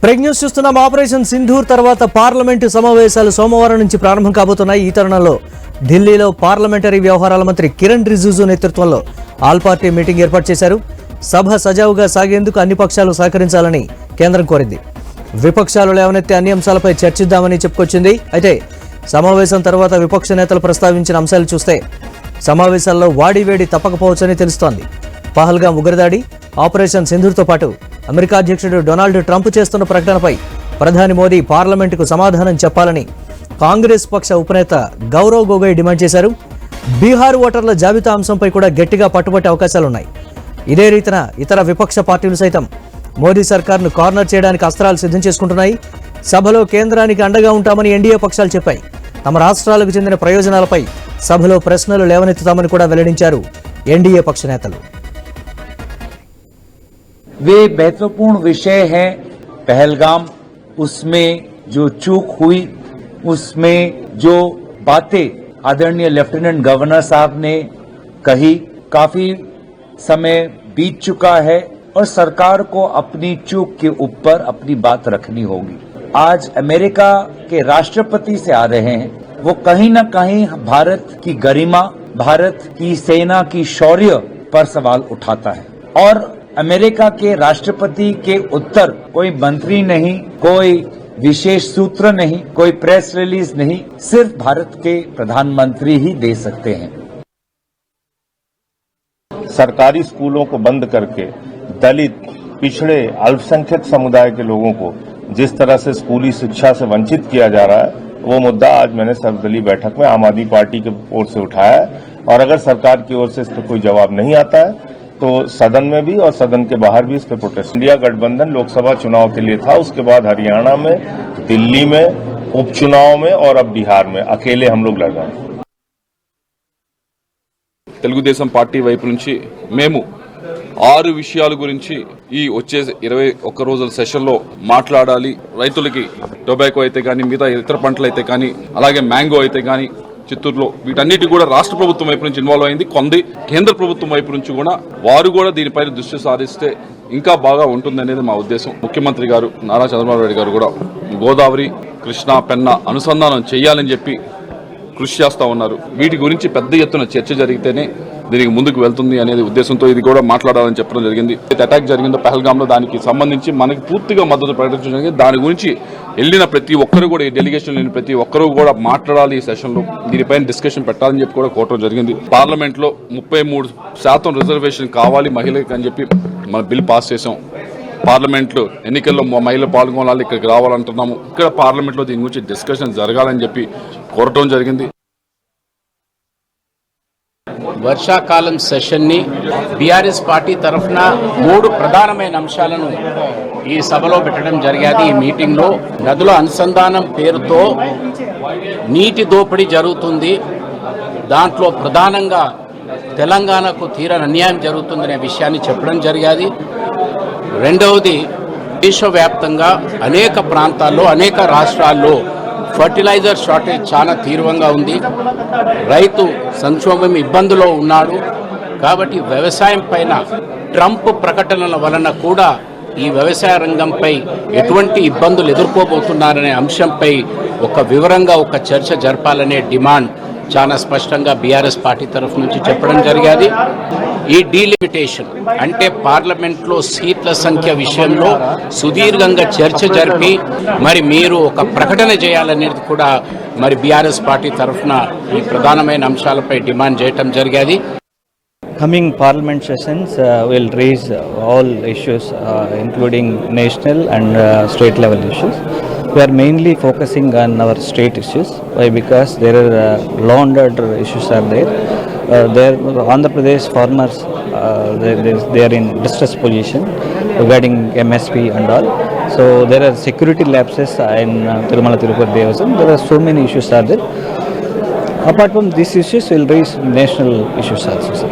Break news చూస్తున్నాం. Operation Sindoor తర్వాత parliament సమావేశాలు సోమవారం నుంచి ప్రారంభం కాబోతున్నాయి. ఈ తరుణంలో ఢిల్లీలో పార్లమెంటరీ వ్యవహారాల మంత్రి కిరణ్ రిజిజు నేతృత్వంలో ఆల్ పార్టీ మీటింగ్ ఏర్పాటు చేశారు. సభ సజావుగా సాగేందుకు అన్ని పక్షాలు సహకరించాలని కేంద్రం కోరింది. విపక్షాలు లేవనెత్తే అన్ని అంశాలపై చర్చిద్దామని చెప్పుకొచ్చింది. అయితే సమావేశం తర్వాత విపక్ష నేతలు ప్రస్తావించిన అంశాలు చూస్తే సమావేశాల్లో వాడివేడి తప్పకపోవచ్చని తెలుస్తోంది. పహల్గాం ఉగ్రదాడి, ఆపరేషన్ సింధూర్తో పాటు అమెరికా అధ్యక్షుడు డొనాల్డ్ ట్రంప్ చేస్తున్న ప్రకటనపై ప్రధాని మోదీ పార్లమెంటుకు సమాధానం చెప్పాలని కాంగ్రెస్ పక్ష ఉపనేత గౌరవ్ గొగోయ్ డిమాండ్ చేశారు. బీహార్ ఓటర్ల జాబితా అంశంపై కూడా గట్టిగా పట్టుబట్టే అవకాశాలున్నాయి. ఇదే రీతిన ఇతర విపక్ష పార్టీలు సైతం మోదీ సర్కార్ను కార్నర్ చేయడానికి అస్త్రాలు సిద్ధం చేసుకుంటున్నాయి. సభలో కేంద్రానికి అండగా ఉంటామని ఎన్డీఏ పక్షాలు చెప్పాయి. తమ రాష్ట్రాలకు చెందిన ప్రయోజనాలపై సభలో ప్రశ్నలు లేవనెత్తుతామని కూడా వెల్లడించారు ఎన్డీఏ పక్ష నేతలు. वे महत्वपूर्ण विषय हैं पहलगाम, उसमें जो चूक हुई, उसमें जो बातें आदरणीय लेफ्टिनेंट गवर्नर साहब ने कही, काफी समय बीत चुका है और सरकार को अपनी चूक के ऊपर अपनी बात रखनी होगी. आज अमेरिका के राष्ट्रपति से आ रहे हैं, वो कहीं न कहीं भारत की गरिमा, भारत की सेना की शौर्य पर सवाल उठाता है और अमेरिका के राष्ट्रपति के उत्तर कोई मंत्री नहीं, कोई विशेष सूत्र नहीं, कोई प्रेस रिलीज नहीं, सिर्फ भारत के प्रधानमंत्री ही दे सकते हैं. सरकारी स्कूलों को बंद करके दलित, पिछड़े, अल्पसंख्यक समुदाय के लोगों को जिस तरह से स्कूली शिक्षा से वंचित किया जा रहा है, वो मुद्दा आज मैंने सर्वदलीय बैठक में आम आदमी पार्टी की ओर से उठाया है और अगर सरकार की ओर से इस पर कोई जवाब नहीं आता है तो सदन में भी और सदन के बाहर भी इस पर प्रोटेस्ट. इंडिया गठबंधन लोकसभा चुनाव के लिए था, उसके बाद हरियाणा में, दिल्ली में, उपचुनाव में और अब बिहार में अकेले हम लोग लड़ रहे हैं. తెలుగుదేశం పార్టీ వైపు నుంచి మేము 6 విషయాల గురించి ఈ వచ్చే 21 రోజుల సెషన్లో మాట్లాడాలి. రైతులకి టొబాకో అయితే కానీ, మిగతా ఇతర పంటలు అయితే కానీ, అలాగే మ్యాంగో అయితే కానీ చిత్తూరులో, వీటన్నిటి కూడా రాష్ట్ర ప్రభుత్వం వైపు నుంచి ఇన్వాల్వ్ అయింది. కొంది కేంద్ర ప్రభుత్వం వైపు నుంచి కూడా వారు కూడా దీనిపైన దృష్టి సారిస్తే ఇంకా బాగా ఉంటుందనేది మా ఉద్దేశం. ముఖ్యమంత్రి గారు నారా చంద్రబాబు నాయుడు గారు కూడా గోదావరి, కృష్ణా, పెన్నా అనుసంధానం చేయాలని చెప్పి కృషి చేస్తూ ఉన్నారు. వీటి గురించి పెద్ద ఎత్తున చర్చ జరిగితేనే దీనికి ముందుకు వెళ్తుంది అనేది ఉద్దేశంతో ఇది కూడా మాట్లాడాలని చెప్పడం జరిగింది. అటాక్ జరిగిందో పహల్గాంలో, దానికి సంబంధించి మనకి పూర్తిగా మద్దతు ప్రకటించడం జరిగింది. దాని గురించి వెళ్ళిన ప్రతి ఒక్కరు కూడా, ఈ డెలిగేషన్ వెళ్ళిన ప్రతి ఒక్కరు కూడా మాట్లాడాలి ఈ సెషన్లో, దీనిపైన డిస్కషన్ పెట్టాలని చెప్పి కూడా కోరడం జరిగింది. పార్లమెంట్లో 33% రిజర్వేషన్ కావాలి మహిళలకు అని చెప్పి మన బిల్ పాస్ చేసాం. పార్లమెంట్లో ఎన్నికల్లో మహిళలు పాల్గొనాలి, ఇక్కడికి రావాలంటున్నాము. ఇక్కడ పార్లమెంట్లో దీని గురించి డిస్కషన్ జరగాలని చెప్పి కోరటం జరిగింది. వర్షాకాలం సెషన్ని బీఆర్ఎస్ పార్టీ తరఫున 3 ప్రధానమైన అంశాలను ఈ సభలో పెట్టడం జరిగేది. ఈ మీటింగ్లో నదుల అనుసంధానం పేరుతో నీటి దోపిడీ జరుగుతుంది, దాంట్లో ప్రధానంగా తెలంగాణకు తీరని అన్యాయం జరుగుతుందనే విషయాన్ని చెప్పడం జరిగేది. రెండవది, దేశవ్యాప్తంగా అనేక ప్రాంతాల్లో, అనేక రాష్ట్రాల్లో ఫర్టిలైజర్ షార్టేజ్ చాలా తీవ్రంగా ఉంది. రైతు సంక్షోభం ఇబ్బందులో ఉన్నాడు. కాబట్టి వ్యవసాయం పైన ట్రంప్ ప్రకటనల వలన కూడా ఈ వ్యవసాయ రంగంపై ఎటువంటి ఇబ్బందులు ఎదుర్కోబోతున్నారనే అంశంపై ఒక వివరంగా ఒక చర్చ జరపాలనే డిమాండ్ చాలా స్పష్టంగా బీఆర్ఎస్ పార్టీ తరఫు నుంచి చెప్పడం జరిగేది. ఈ డీలిమిటేషన్ అంటే పార్లమెంట్లో సీట్ల సంఖ్య విషయంలో సుదీర్ఘంగా చర్చ జరిపి మరి మీరు ఒక ప్రకటన చేయాలనేది కూడా మరి బీఆర్ఎస్ పార్టీ తరఫున ఈ ప్రధానమైన అంశాలపై డిమాండ్ చేయడం జరిగేది. Coming parliament sessions will raise all issues including national and state level issues. We are mainly focusing on our state issues. Why? Because there are law and order issues are there. There Andhra Pradesh farmers they are in distress position regarding MSP and all. So there are security lapses in Tirumala Tirupati Devasam. There are so many issues are there. Apart from these issues, we'll raise national issues also.